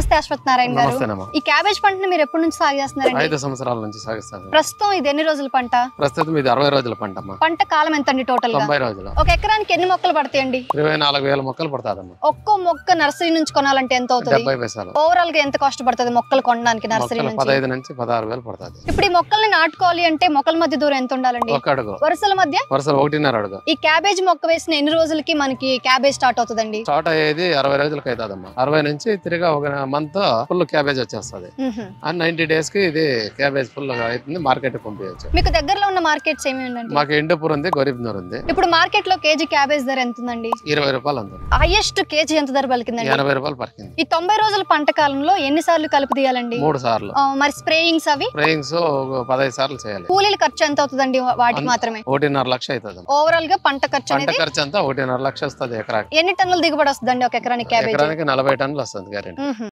నమస్తే అశ్వత్ నారాయణ గారు. నమస్తేనమ్మా. ఈ క్యాబేజ్ పంటని మీరు ఎప్పటి నుంచి సాగు చేస్తున్నారండి? 5 సంవత్సరాల నుంచి సాగిస్తాను. ప్రస్తుతం ఇది ఎన్ని రోజుల పంట? ప్రస్తుతం ఇది 60 రోజుల పంట అమ్మా. పంట కాలం ఎంత అండి టోటల్ గా? 90 రోజులు. ఒక ఎకరానికి ఎన్ని మొక్కలు పడతాయండి? 24,000 మొక్కలు పడతాదమ్మా. ఒక్కో మొక్క నర్సరీ నుంచి కొనాలంటే ఎంత అవుతుంది? 70 పైసలు. ఓవరాల్ గా ఎంత కాస్ట్ పడుతుంది మొక్కలు కొనడానికి నర్సరీ నుంచి? 15 నుంచి 16,000 పడుతుంది. ఇప్పుడు ఈ మొక్కల్ని నాటుకోవాలి అంటే మొక్కల మధ్య దూరం ఎంత ఉండాలండి? 1 అడుగు. వరుసల మధ్య? వరుసలు 1.5 అడుగు. ఈ క్యాబేజ్ మొక్క వేసిన ఎన్ని రోజులకి మనకి క్యాబేజ్ స్టార్ట్ అవుతుందండి? స్టార్ట్ అయ్యేది 60 రోజులకి అవుతుందమ్మా. 60 నుంచి తిరిగా ఒక మంత్ ఫుల్ క్యాబేజ్ వచ్చేస్తుంది. 90 డేస్ కి ఇది క్యాబేజ్ ఫుల్ అవుతుంది. మార్కెట్ పంపించచ్చు. మీకు దగ్గరలో ఉన్న మార్కెట్స్ ఏమి ఉందండి? మాకు ఎండపూర్ ఉంది, గరీబ్నూర్ ఉంది. ఇప్పుడు మార్కెట్ లో కేజీ క్యాబేజ్ ధర ఎంత ఉందండి? 20 రూపాయలు ఉంది. హైయెస్ట్ కేజీ ఎంత ధర పలికిందండి? 80 రూపాయలు పలికింది. ఈ 90 రోజుల పంట కాలంలో ఎన్ని సార్లు కలుపు తీయాలండి? 3 సార్లు. మరి స్ప్రేయింగ్స్ అవి? స్ప్రేయింగ్స్ 15 సార్లు చేయాలి. కూలీల ఖర్చు ఎంత అవుతుందండి వాటికి మాత్రమే? 1.5 లక్ష అవుతుంది. ఓవరాల్ గా పంట ఖర్చు పంట ఖర్చు అంతా 1.5 లక్ష వస్తుంది ఎకరాకి. ఎన్ని టన్నులు దిగుబడి వస్తుందండి ఒక ఎకరానికి క్యాబేజ్? ఎకరానికి 40 టన్నులు వస్తుంది గ్యారెంటీ.